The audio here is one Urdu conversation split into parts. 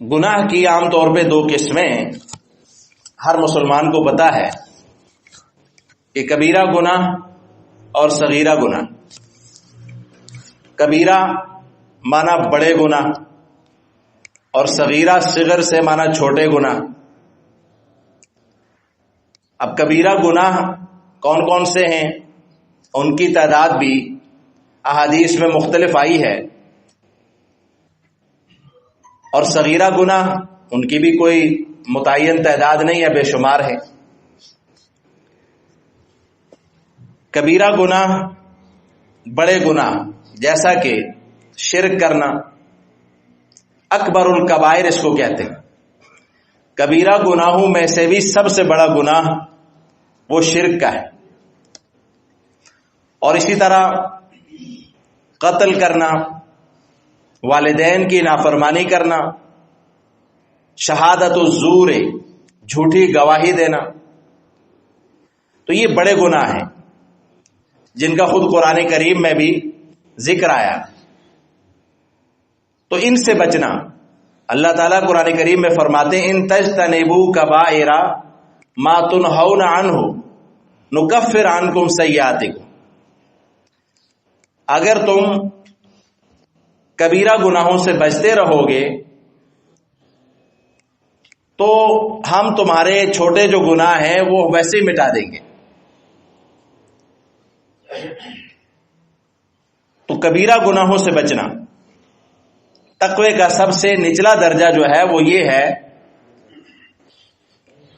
گناہ کی عام طور پہ دو قسمیں ہر مسلمان کو پتا ہے کہ کبیرہ گناہ اور صغیرہ گناہ۔ کبیرہ مانا بڑے گناہ اور صغیرہ صغر سے مانا چھوٹے گناہ۔ اب کبیرہ گناہ کون کون سے ہیں، ان کی تعداد بھی احادیث میں مختلف آئی ہے، اور صغیرہ گناہ ان کی بھی کوئی متعین تعداد نہیں ہے، بے شمار ہے۔ کبیرہ گناہ بڑے گناہ جیسا کہ شرک کرنا، اکبر الکبائر اس کو کہتے ہیں۔ کبیرہ گناہوں میں سے بھی سب سے بڑا گناہ وہ شرک کا ہے۔ اور اسی طرح قتل کرنا، والدین کی نافرمانی کرنا، شہادت الزور جھوٹی گواہی دینا، تو یہ بڑے گناہ ہیں جن کا خود قرآن کریم میں بھی ذکر آیا۔ تو ان سے بچنا، اللہ تعالیٰ قرآن کریم میں فرماتے ہیں ان تجتنبوا کبائر ما تنہون عنہ نکفر عنکم سیئاتکم، اگر تم کبیرہ گناہوں سے بچتے رہو گے تو ہم تمہارے چھوٹے جو گناہ ہیں وہ ویسے ہی مٹا دیں گے۔ تو کبیرہ گناہوں سے بچنا، تقوی کا سب سے نچلا درجہ جو ہے وہ یہ ہے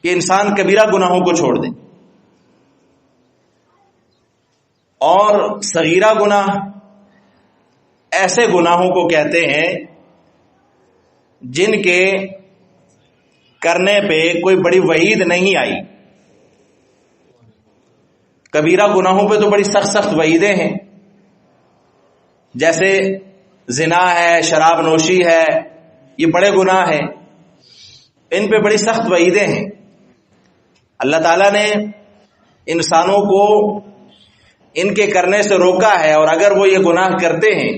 کہ انسان کبیرہ گناہوں کو چھوڑ دے۔ اور صغیرہ گناہ ایسے گناہوں کو کہتے ہیں جن کے کرنے پہ کوئی بڑی وعید نہیں آئی۔ کبیرہ گناہوں پہ تو بڑی سخت سخت وعیدیں ہیں، جیسے زنا ہے، شراب نوشی ہے، یہ بڑے گناہ ہیں، ان پہ بڑی سخت وعیدیں ہیں۔ اللہ تعالیٰ نے انسانوں کو ان کے کرنے سے روکا ہے، اور اگر وہ یہ گناہ کرتے ہیں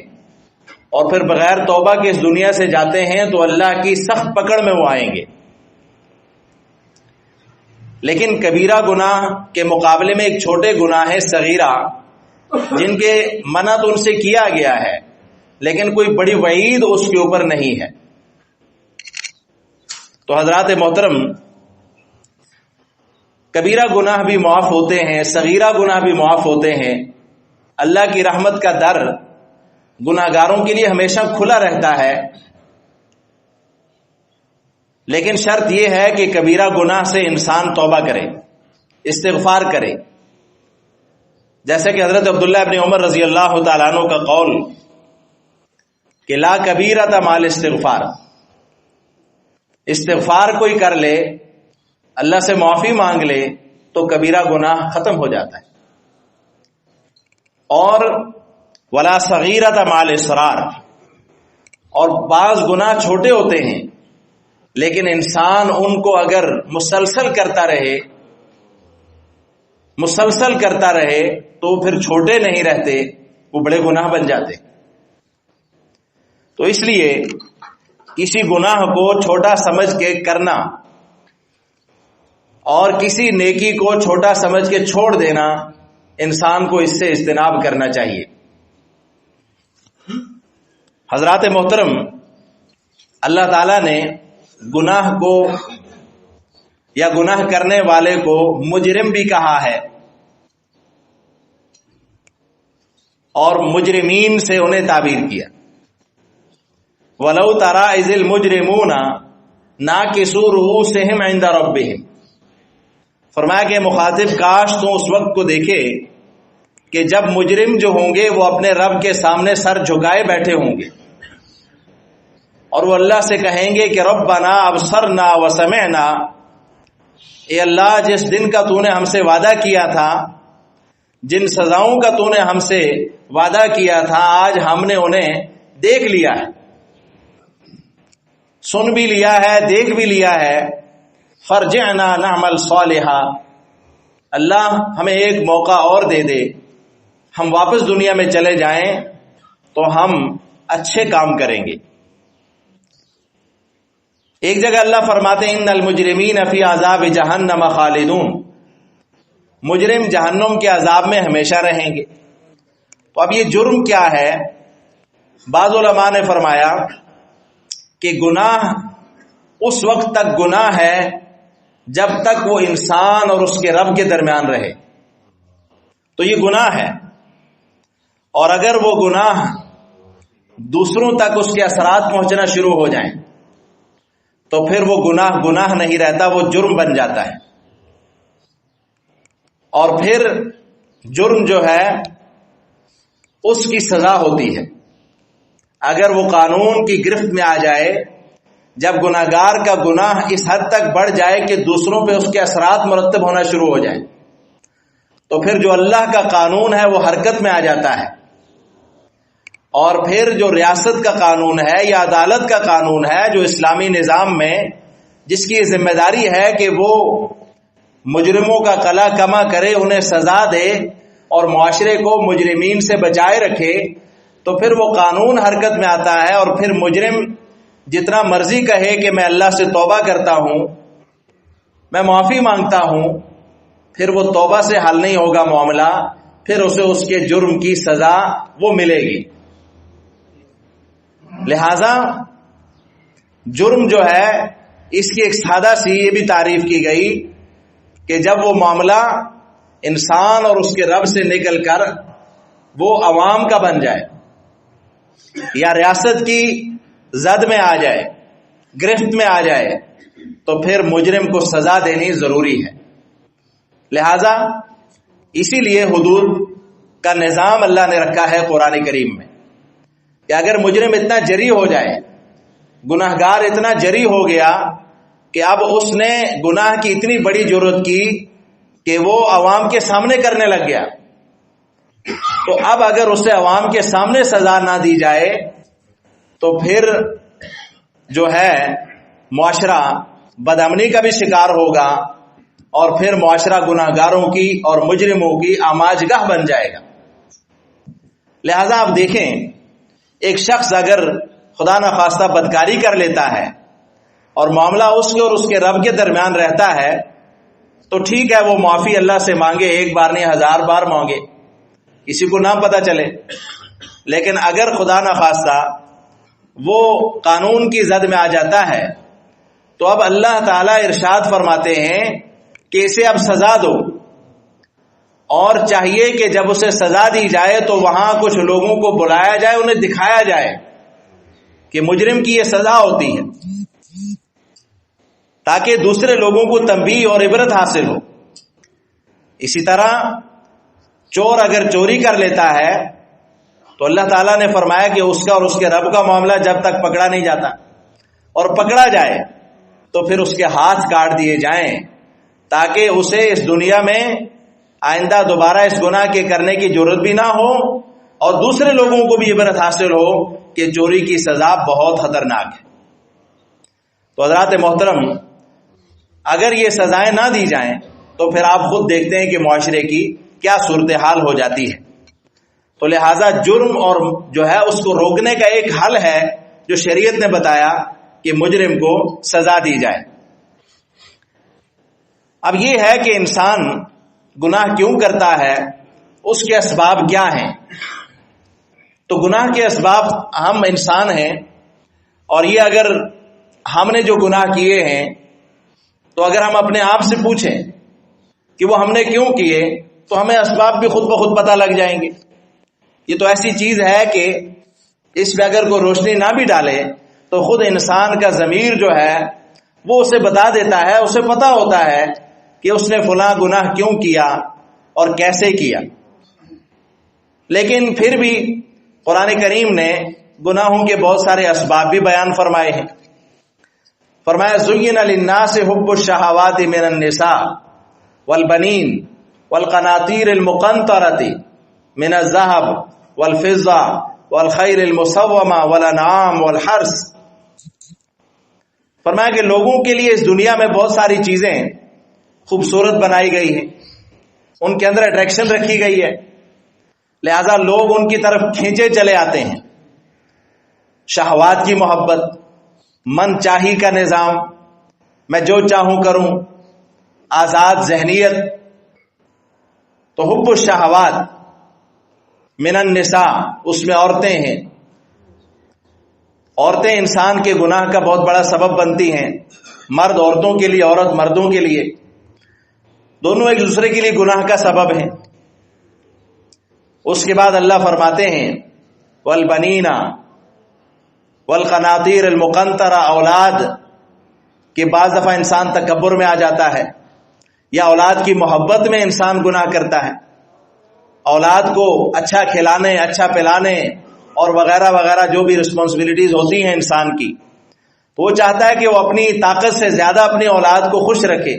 اور پھر بغیر توبہ کے اس دنیا سے جاتے ہیں تو اللہ کی سخت پکڑ میں وہ آئیں گے۔ لیکن کبیرہ گناہ کے مقابلے میں ایک چھوٹے گناہ ہے صغیرہ، جن کے منع تو ان سے کیا گیا ہے لیکن کوئی بڑی وعید اس کے اوپر نہیں ہے۔ تو حضرات محترم، کبیرہ گناہ بھی معاف ہوتے ہیں، صغیرہ گناہ بھی معاف ہوتے ہیں۔ اللہ کی رحمت کا در گناہگاروں کے لیے ہمیشہ کھلا رہتا ہے، لیکن شرط یہ ہے کہ کبیرہ گناہ سے انسان توبہ کرے، استغفار کرے، جیسے کہ حضرت عبداللہ ابن عمر رضی اللہ تعالیٰ عنہ کا قول کہ لا کبیرۃ مع الاستغفار، استغفار کوئی کر لے، اللہ سے معافی مانگ لے تو کبیرہ گناہ ختم ہو جاتا ہے۔ اور ولا صغیرۃ مع الاصرار، اور بعض گناہ چھوٹے ہوتے ہیں لیکن انسان ان کو اگر مسلسل کرتا رہے تو پھر چھوٹے نہیں رہتے، وہ بڑے گناہ بن جاتے۔ تو اس لیے کسی گناہ کو چھوٹا سمجھ کے کرنا اور کسی نیکی کو چھوٹا سمجھ کے چھوڑ دینا، انسان کو اس سے اجتناب کرنا چاہیے۔ حضرات محترم، اللہ تعالیٰ نے گناہ کو یا گناہ کرنے والے کو مجرم بھی کہا ہے، اور مجرمین سے انہیں تعبیر کیا۔ وَلَوْ تَرَىٰ إِذِ الْمُجْرِمُونَ نَاكِسُو رُءُوسِهِمْ عِندَ رَبِّهِمْ، فرمایا کہ مخاطب کاش تو اس وقت کو دیکھے کہ جب مجرم جو ہوں گے وہ اپنے رب کے سامنے سر جھکائے بیٹھے ہوں گے، اور وہ اللہ سے کہیں گے کہ ربنا ابصرنا وسمعنا، اے اللہ جس دن کا تو نے ہم سے وعدہ کیا تھا، جن سزاؤں کا تو نے ہم سے وعدہ کیا تھا، آج ہم نے انہیں دیکھ لیا ہے، سن بھی لیا ہے، دیکھ بھی لیا ہے، فرجعنا نعمل صالحا، اللہ ہمیں ایک موقع اور دے دے، ہم واپس دنیا میں چلے جائیں تو ہم اچھے کام کریں گے۔ ایک جگہ اللہ فرماتے ہیں ان المجرمین فی عذاب جہنم خالدون، مجرم جہنم کے عذاب میں ہمیشہ رہیں گے۔ تو اب یہ جرم کیا ہے؟ بعض علماء نے فرمایا کہ گناہ اس وقت تک گناہ ہے جب تک وہ انسان اور اس کے رب کے درمیان رہے، تو یہ گناہ ہے۔ اور اگر وہ گناہ دوسروں تک اس کے اثرات پہنچنا شروع ہو جائیں تو پھر وہ گناہ نہیں رہتا، وہ جرم بن جاتا ہے۔ اور پھر جرم جو ہے اس کی سزا ہوتی ہے۔ اگر وہ قانون کی گرفت میں آ جائے، جب گناہگار کا گناہ اس حد تک بڑھ جائے کہ دوسروں پہ اس کے اثرات مرتب ہونا شروع ہو جائیں، تو پھر جو اللہ کا قانون ہے وہ حرکت میں آ جاتا ہے۔ اور پھر جو ریاست کا قانون ہے یا عدالت کا قانون ہے، جو اسلامی نظام میں جس کی ذمہ داری ہے کہ وہ مجرموں کا قلع کما کرے، انہیں سزا دے اور معاشرے کو مجرمین سے بچائے رکھے، تو پھر وہ قانون حرکت میں آتا ہے۔ اور پھر مجرم جتنا مرضی کہے کہ میں اللہ سے توبہ کرتا ہوں، میں معافی مانگتا ہوں، پھر وہ توبہ سے حل نہیں ہوگا معاملہ، پھر اسے اس کے جرم کی سزا وہ ملے گی۔ لہذا جرم جو ہے اس کی ایک سادہ سی یہ بھی تعریف کی گئی کہ جب وہ معاملہ انسان اور اس کے رب سے نکل کر وہ عوام کا بن جائے یا ریاست کی زد میں آ جائے، گرفت میں آ جائے، تو پھر مجرم کو سزا دینی ضروری ہے۔ لہذا اسی لیے حدود کا نظام اللہ نے رکھا ہے قرآن کریم میں کہ اگر مجرم اتنا جری ہو جائے، گناہگار اتنا جری ہو گیا کہ اب اس نے گناہ کی اتنی بڑی جرات کی کہ وہ عوام کے سامنے کرنے لگ گیا، تو اب اگر اسے عوام کے سامنے سزا نہ دی جائے تو پھر جو ہے معاشرہ بدامنی کا بھی شکار ہوگا، اور پھر معاشرہ گناہگاروں کی اور مجرموں کی آماج گاہ بن جائے گا۔ لہذا آپ دیکھیں، ایک شخص اگر خدا نخواستہ بدکاری کر لیتا ہے اور معاملہ اس کے اور اس کے رب کے درمیان رہتا ہے تو ٹھیک ہے، وہ معافی اللہ سے مانگے، ایک بار نہیں 1000 بار مانگے، کسی کو نہ پتہ چلے۔ لیکن اگر خدا نخواستہ وہ قانون کی زد میں آ جاتا ہے تو اب اللہ تعالیٰ ارشاد فرماتے ہیں کہ اسے اب سزا دو، اور چاہیے کہ جب اسے سزا دی جائے تو وہاں کچھ لوگوں کو بلایا جائے، انہیں دکھایا جائے کہ مجرم کی یہ سزا ہوتی ہے، تاکہ دوسرے لوگوں کو تنبیہ اور عبرت حاصل ہو۔ اسی طرح چور اگر چوری کر لیتا ہے تو اللہ تعالیٰ نے فرمایا کہ اس کا اور اس کے رب کا معاملہ جب تک پکڑا نہیں جاتا، اور پکڑا جائے تو پھر اس کے ہاتھ کاٹ دیے جائیں، تاکہ اسے اس دنیا میں آئندہ دوبارہ اس گناہ کے کرنے کی ضرورت بھی نہ ہو، اور دوسرے لوگوں کو بھی عبرت حاصل ہو کہ چوری کی سزا بہت خطرناک ہے۔ تو حضرات محترم، اگر یہ سزائیں نہ دی جائیں تو پھر آپ خود دیکھتے ہیں کہ معاشرے کی کیا صورتحال ہو جاتی ہے۔ تو لہٰذا جرم اور جو ہے اس کو روکنے کا ایک حل ہے جو شریعت نے بتایا کہ مجرم کو سزا دی جائے۔ اب یہ ہے کہ انسان گناہ کیوں کرتا ہے، اس کے اسباب کیا ہیں؟ تو گناہ کے اسباب ہم انسان ہیں، اور یہ اگر ہم نے جو گناہ کیے ہیں تو اگر ہم اپنے آپ سے پوچھیں کہ وہ ہم نے کیوں کیے تو ہمیں اسباب بھی خود بخود پتہ لگ جائیں گے۔ یہ تو ایسی چیز ہے کہ اس پہ اگر کوئی روشنی نہ بھی ڈالے تو خود انسان کا ضمیر جو ہے وہ اسے بتا دیتا ہے، اسے پتہ ہوتا ہے کہ اس نے فلاں گناہ کیوں کیا اور کیسے کیا۔ لیکن پھر بھی قرآن کریم نے گناہوں کے بہت سارے اسباب بھی بیان فرمائے ہیں۔ فرمایا زین للناس حب الشہوات من النساء والبنین والقناطیر المقنطرۃ من الذهب والفضة والخیل المسومہ والانعام والحرث۔ فرمایا کہ لوگوں کے لیے اس دنیا میں بہت ساری چیزیں خوبصورت بنائی گئی ہیں، ان کے اندر اٹریکشن رکھی گئی ہے، لہذا لوگ ان کی طرف کھینچے چلے آتے ہیں۔ شہوات کی محبت، من چاہی کا نظام، میں جو چاہوں کروں، آزاد ذہنیت. تو حب الشہوات من النساء، اس میں عورتیں ہیں. عورتیں انسان کے گناہ کا بہت بڑا سبب بنتی ہیں، مرد عورتوں کے لیے، عورت مردوں کے لیے، دونوں ایک دوسرے کے لیے گناہ کا سبب ہیں. اس کے بعد اللہ فرماتے ہیں والبنین والقناطیر المقنطرہ، اولاد کہ بعض دفعہ انسان تکبر میں آ جاتا ہے، یا اولاد کی محبت میں انسان گناہ کرتا ہے. اولاد کو اچھا کھلانے، اچھا پلانے اور وغیرہ وغیرہ جو بھی رسپانسبلٹیز ہوتی ہیں انسان کی، تو وہ چاہتا ہے کہ وہ اپنی طاقت سے زیادہ اپنی اولاد کو خوش رکھے.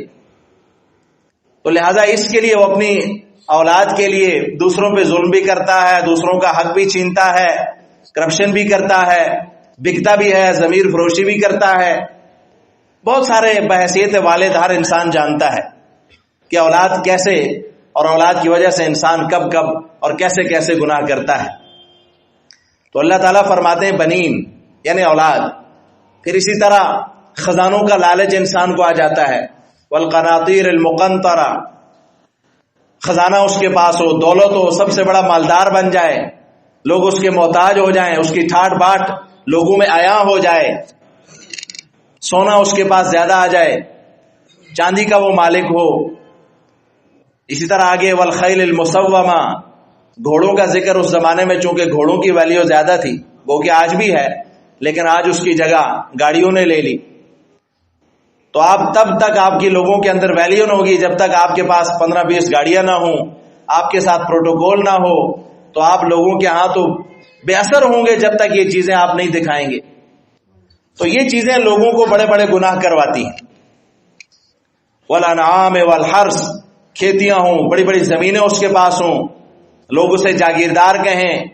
تو لہٰذا اس کے لیے وہ اپنی اولاد کے لیے دوسروں پہ ظلم بھی کرتا ہے، دوسروں کا حق بھی چھینتا ہے، کرپشن بھی کرتا ہے، بکتا بھی ہے، ضمیر فروشی بھی کرتا ہے. بہت سارے بحیثیت والد ہر انسان جانتا ہے کہ اولاد کیسے، اور اولاد کی وجہ سے انسان کب کب اور کیسے کیسے گناہ کرتا ہے. تو اللہ تعالیٰ فرماتے ہیں بنین یعنی اولاد. پھر اسی طرح خزانوں کا لالچ انسان کو آ جاتا ہے. والقناطیر المقنطرہ، خزانہ اس کے پاس ہو، دولت ہو، سب سے بڑا مالدار بن جائے، لوگ اس کے محتاج ہو جائیں، اس کی ٹھاٹ باٹ لوگوں میں عیاں ہو جائے، سونا اس کے پاس زیادہ آ جائے، چاندی کا وہ مالک ہو. اسی طرح آگے والخیل المسومہ، گھوڑوں کا ذکر اس زمانے میں چونکہ گھوڑوں کی ویلیو زیادہ تھی، وہ کہ آج بھی ہے، لیکن آج اس کی جگہ گاڑیوں نے لے لی. تو آپ تب تک آپ کی لوگوں کے اندر ویلیو نہ ہوگی جب تک آپ کے پاس 15-20 گاڑیاں نہ ہوں، آپ کے ساتھ پروٹوکول نہ ہو، تو آپ لوگوں کے ہاں تو بے اثر ہوں گے جب تک یہ چیزیں آپ نہیں دکھائیں گے. تو یہ چیزیں لوگوں کو بڑے بڑے گناہ کرواتی ہیں. والانعام والحرث، کھیتیاں ہوں، بڑی بڑی زمینیں اس کے پاس ہوں، لوگ اسے جاگیردار کہیں،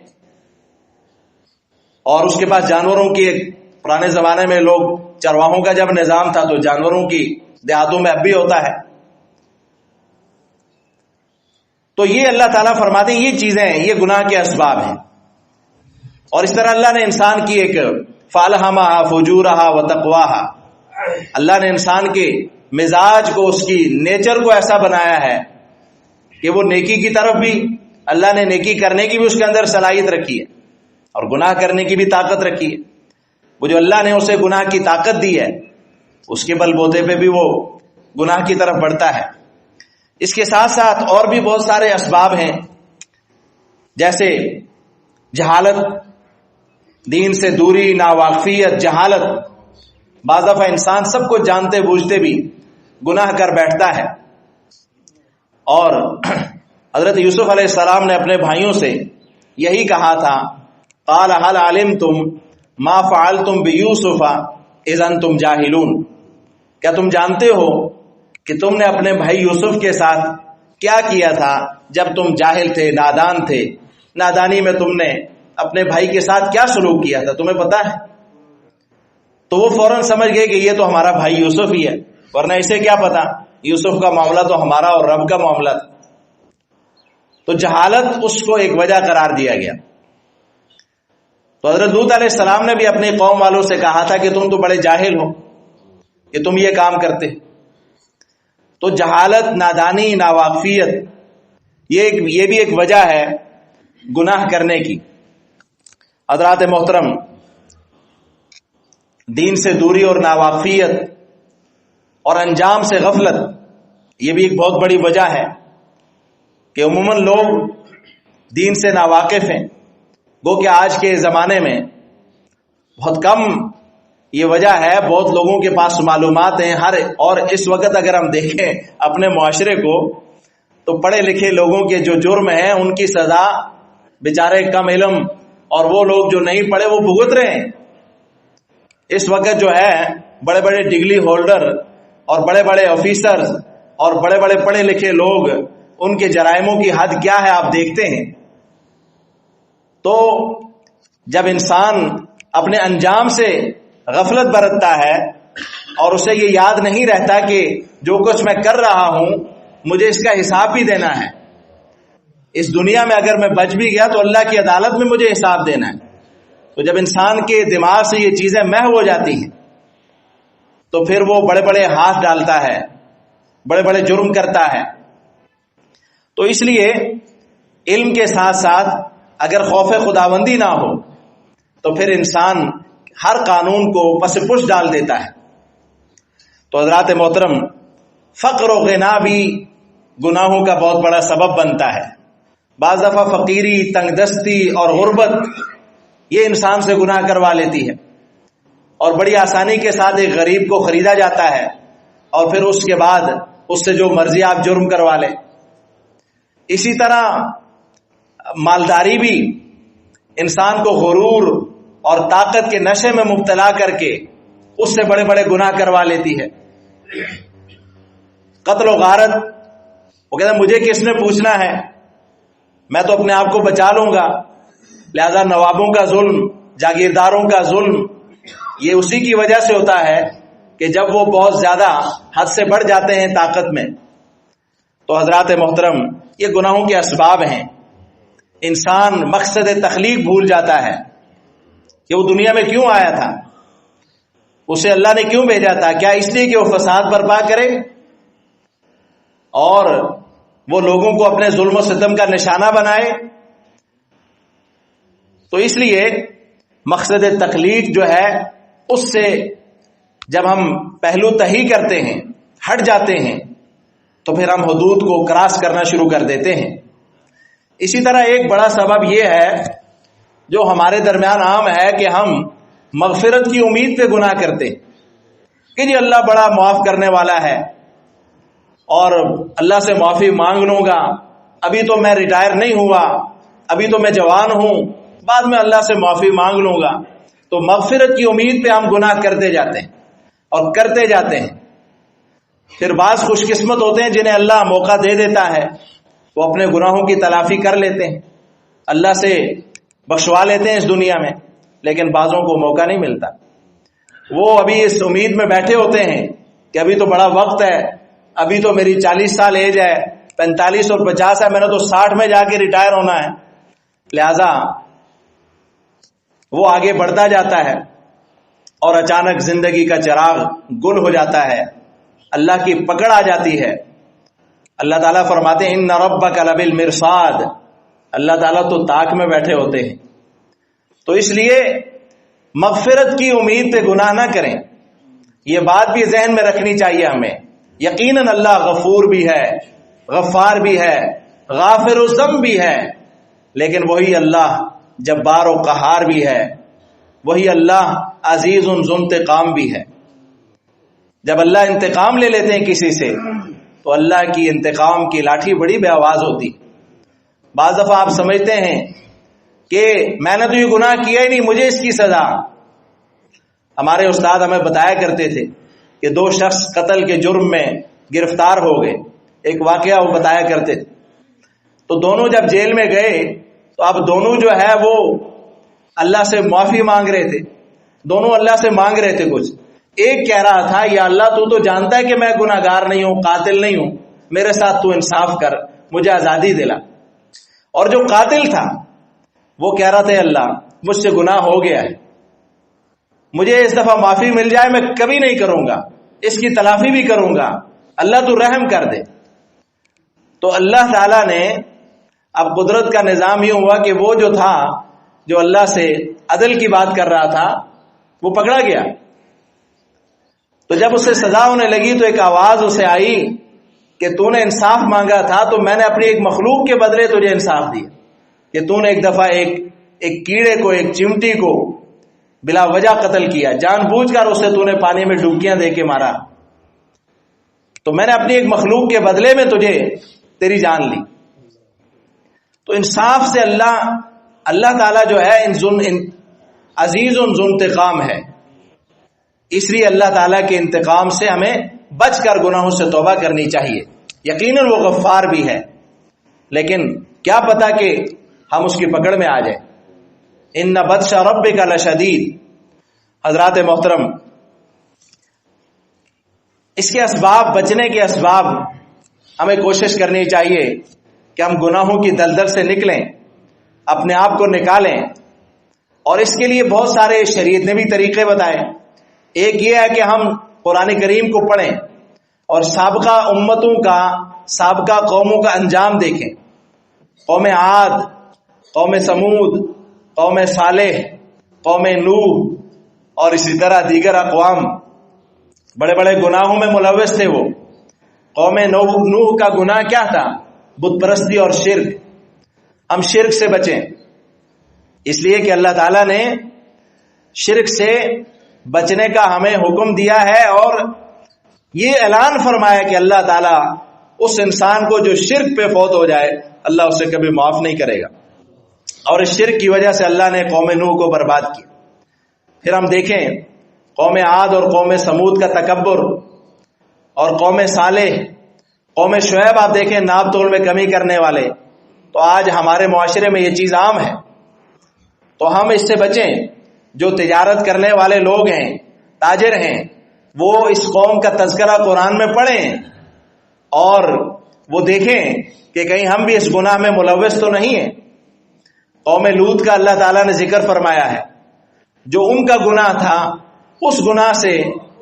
اور اس کے پاس جانوروں کی، پرانے زمانے میں لوگ چرواہوں کا جب نظام تھا تو جانوروں کی دیہاتوں میں اب بھی ہوتا ہے. تو یہ اللہ تعالیٰ فرماتے ہیں یہ چیزیں، یہ گناہ کے اسباب ہیں. اور اس طرح اللہ نے انسان کی ایک فَأَلْهَمَهَا فُجُورَهَا وَتَقْوَاهَا، اللہ نے انسان کے مزاج کو، اس کی نیچر کو ایسا بنایا ہے کہ وہ نیکی کی طرف بھی، اللہ نے نیکی کرنے کی بھی اس کے اندر صلاحیت رکھی ہے اور گناہ کرنے کی بھی طاقت رکھی ہے. وہ جو اللہ نے اسے گناہ کی طاقت دی ہے، اس کے بل بوتے پہ بھی وہ گناہ کی طرف بڑھتا ہے. اس کے ساتھ ساتھ اور بھی بہت سارے اسباب ہیں، جیسے جہالت، دین سے دوری، ناواقفیت، جہالت. بعض دفعہ انسان سب کو جانتے بوجھتے بھی گناہ کر بیٹھتا ہے. اور حضرت یوسف علیہ السلام نے اپنے بھائیوں سے یہی کہا تھا، قال هل علمتم ما فعلتم بیوسف اذ انتم جاہلون، کیا تم جانتے ہو کہ تم نے اپنے بھائی یوسف کے ساتھ کیا کیا تھا جب تم جاہل تھے، نادان تھے، نادانی میں تم نے اپنے بھائی کے ساتھ کیا سلوک کیا تھا، تمہیں پتا ہے؟ تو وہ فوراً سمجھ گئے کہ یہ تو ہمارا بھائی یوسف ہی ہے، ورنہ اسے کیا پتا، یوسف کا معاملہ تو ہمارا اور رب کا معاملہ تھا. تو جہالت اس کو ایک وجہ قرار دیا گیا. تو حضرت لوط علیہ السلام نے بھی اپنی قوم والوں سے کہا تھا کہ تم تو بڑے جاہل ہو کہ تم یہ کام کرتے. تو جہالت، نادانی، ناواقفیت، یہ بھی ایک وجہ ہے گناہ کرنے کی. حضرات محترم، دین سے دوری اور ناواقفیت اور انجام سے غفلت، یہ بھی ایک بہت بڑی وجہ ہے کہ عموماً لوگ دین سے ناواقف ہیں. گو کہ آج کے زمانے میں بہت کم یہ وجہ ہے، بہت لوگوں کے پاس معلومات ہیں اور اس وقت اگر ہم دیکھیں اپنے معاشرے کو تو پڑھے لکھے لوگوں کے جو جرم ہیں ان کی سزا بیچارے کم علم اور وہ لوگ جو نہیں پڑھے وہ بھگت رہے ہیں. اس وقت جو ہے بڑے بڑے ڈگری ہولڈر اور بڑے بڑے آفیسرز اور بڑے بڑے پڑھے لکھے لوگ، ان کے جرائموں کی حد کیا ہے آپ دیکھتے ہیں. تو جب انسان اپنے انجام سے غفلت برتتا ہے اور اسے یہ یاد نہیں رہتا کہ جو کچھ میں کر رہا ہوں مجھے اس کا حساب بھی دینا ہے، اس دنیا میں اگر میں بچ بھی گیا تو اللہ کی عدالت میں مجھے حساب دینا ہے. تو جب انسان کے دماغ سے یہ چیزیں محو ہو جاتی ہیں تو پھر وہ بڑے بڑے ہاتھ ڈالتا ہے، بڑے بڑے جرم کرتا ہے۔ تو اس لیے علم کے ساتھ ساتھ اگر خوف خداوندی نہ ہو تو پھر انسان ہر قانون کو پس پش ڈال دیتا ہے۔ تو حضرات محترم، فقر و غنا بھی گناہوں کا بہت بڑا سبب بنتا ہے۔ بعض دفعہ فقیری، تنگ دستی اور غربت یہ انسان سے گناہ کروا لیتی ہے، اور بڑی آسانی کے ساتھ ایک غریب کو خریدا جاتا ہے اور پھر اس کے بعد اس سے جو مرضی آپ جرم کروا لیں۔ اسی طرح مالداری بھی انسان کو غرور اور طاقت کے نشے میں مبتلا کر کے اس سے بڑے بڑے گناہ کروا لیتی ہے۔ قتل و غارت، وہ کہتا ہے مجھے کس نے پوچھنا ہے، میں تو اپنے آپ کو بچا لوں گا۔ لہذا نوابوں کا ظلم، جاگیرداروں کا ظلم، یہ اسی کی وجہ سے ہوتا ہے کہ جب وہ بہت زیادہ حد سے بڑھ جاتے ہیں طاقت میں۔ تو حضرات محترم، یہ گناہوں کے اسباب ہیں۔ انسان مقصد تخلیق بھول جاتا ہے کہ وہ دنیا میں کیوں آیا تھا، اسے اللہ نے کیوں بھیجا تھا؟ کیا اس لیے کہ وہ فساد برپا کرے اور وہ لوگوں کو اپنے ظلم و ستم کا نشانہ بنائے؟ تو اس لیے مقصد تخلیق جو ہے اس سے جب ہم پہلو تہی کرتے ہیں، ہٹ جاتے ہیں، تو پھر ہم حدود کو کراس کرنا شروع کر دیتے ہیں۔ اسی طرح ایک بڑا سبب یہ ہے جو ہمارے درمیان عام ہے کہ ہم مغفرت کی امید پہ گناہ کرتے کہ جی اللہ بڑا معاف کرنے والا ہے اور اللہ سے معافی مانگ لوں گا، ابھی تو میں ریٹائر نہیں ہوا، ابھی تو میں جوان ہوں، بعد میں اللہ سے معافی مانگ لوں گا۔ تو مغفرت کی امید پہ ہم گناہ کرتے جاتے ہیں اور کرتے جاتے ہیں۔ پھر بعض خوش قسمت ہوتے ہیں جنہیں اللہ موقع دے دیتا ہے، وہ اپنے گناہوں کی تلافی کر لیتے ہیں، اللہ سے بخشوا لیتے ہیں اس دنیا میں، لیکن بعضوں کو موقع نہیں ملتا۔ وہ ابھی اس امید میں بیٹھے ہوتے ہیں کہ ابھی تو بڑا وقت ہے، ابھی تو میری 40 سال ایج ہے، 45 اور 50 ہے، میں نے تو 60 میں جا کے ریٹائر ہونا ہے۔ لہذا وہ آگے بڑھتا جاتا ہے اور اچانک زندگی کا چراغ گل ہو جاتا ہے، اللہ کی پکڑ آ جاتی ہے۔ اللہ تعالیٰ فرماتے ہیں ان ربک لبالمرصاد، اللہ تعالیٰ تو طاق میں بیٹھے ہوتے ہیں۔ تو اس لیے مغفرت کی امید پہ گناہ نہ کریں، یہ بات بھی ذہن میں رکھنی چاہیے ہمیں۔ یقیناً اللہ غفور بھی ہے، غفار بھی ہے، غافر الذنب بھی ہے، لیکن وہی اللہ جبار و قہار بھی ہے، وہی اللہ عزیز ذو انتقام بھی ہے۔ جب اللہ انتقام لے لیتے ہیں کسی سے تو اللہ کی انتقام کی لاٹھی بڑی بے آواز ہوتی۔ بعض دفعہ آپ سمجھتے ہیں کہ میں نے تو یہ گناہ کیا ہی نہیں، مجھے اس کی سزا۔ ہمارے استاد ہمیں بتایا کرتے تھے کہ 2 شخص قتل کے جرم میں گرفتار ہو گئے، ایک واقعہ وہ بتایا کرتے تھے۔ تو دونوں جب جیل میں گئے تو اب دونوں جو ہے وہ اللہ سے معافی مانگ رہے تھے، دونوں اللہ سے مانگ رہے تھے کچھ۔ ایک کہہ رہا تھا یا اللہ تو جانتا ہے کہ میں گناہ گار نہیں ہوں، قاتل نہیں ہوں، میرے ساتھ تو انصاف کر، مجھے آزادی دلا۔ اور جو قاتل تھا وہ کہہ رہا تھا اللہ مجھ سے گناہ ہو گیا ہے، مجھے اس دفعہ معافی مل جائے، میں کبھی نہیں کروں گا، اس کی تلافی بھی کروں گا، اللہ تو رحم کر دے۔ تو اللہ تعالیٰ نے اب قدرت کا نظام یہ ہوا کہ وہ جو تھا جو اللہ سے عدل کی بات کر رہا تھا وہ پکڑا گیا۔ تو جب اسے سزا ہونے لگی تو ایک آواز اسے آئی کہ تو نے انصاف مانگا تھا تو میں نے اپنی ایک مخلوق کے بدلے تجھے انصاف دیا، کہ تو نے ایک دفعہ ایک کیڑے کو، ایک چمٹی کو بلا وجہ قتل کیا، جان بوجھ کر اسے تو نے پانی میں ڈبکیاں دے کے مارا، تو میں نے اپنی ایک مخلوق کے بدلے میں تجھے تیری جان لی۔ تو انصاف سے اللہ تعالیٰ جو ہے عزیز ذو انتقام ہے، اس لیے اللہ تعالیٰ کے انتقام سے ہمیں بچ کر گناہوں سے توبہ کرنی چاہیے۔ یقیناً وہ غفار بھی ہے، لیکن کیا پتا کہ ہم اس کی پکڑ میں آ جائیں۔ ان بطش ربک لشدید۔ حضرات محترم، اس کے اسباب، بچنے کے اسباب، ہمیں کوشش کرنی چاہیے کہ ہم گناہوں کی دلدل سے نکلیں، اپنے آپ کو نکالیں، اور اس کے لیے بہت سارے شریعت نے بھی طریقے بتائے۔ ایک یہ ہے کہ ہم قرآن کریم کو پڑھیں اور سابقہ امتوں کا، سابقہ قوموں کا انجام دیکھیں. قوم عاد، قوم سمود، قوم صالح، قوم نوح اور اسی طرح دیگر اقوام بڑے بڑے گناہوں میں ملوث تھے. وہ قوم نوح کا گناہ کیا تھا؟ بت پرستی اور شرک. ہم شرک سے بچیں، اس لیے کہ اللہ تعالیٰ نے شرک سے بچنے کا ہمیں حکم دیا ہے، اور یہ اعلان فرمایا کہ اللہ تعالیٰ اس انسان کو جو شرک پہ فوت ہو جائے اللہ اسے کبھی معاف نہیں کرے گا. اور اس شرک کی وجہ سے اللہ نے قوم نوح کو برباد کیا. پھر ہم دیکھیں قوم عاد اور قوم سمود کا تکبر، اور قوم صالح، قوم شعیب آپ دیکھیں ناپ تول میں کمی کرنے والے. تو آج ہمارے معاشرے میں یہ چیز عام ہے، تو ہم اس سے بچیں. جو تجارت کرنے والے لوگ ہیں، تاجر ہیں، وہ اس قوم کا تذکرہ قرآن میں پڑھیں اور وہ دیکھیں کہ کہیں ہم بھی اس گناہ میں ملوث تو نہیں ہیں. قوم لوط کا اللہ تعالیٰ نے ذکر فرمایا ہے، جو ان کا گناہ تھا اس گناہ سے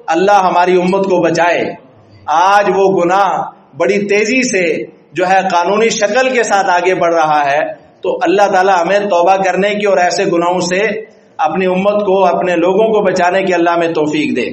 اللہ ہماری امت کو بچائے. آج وہ گناہ بڑی تیزی سے جو ہے قانونی شکل کے ساتھ آگے بڑھ رہا ہے. تو اللہ تعالیٰ ہمیں توبہ کرنے کی اور ایسے گناہوں سے اپنی امت کو، اپنے لوگوں کو بچانے کی اللہ میں توفیق دے.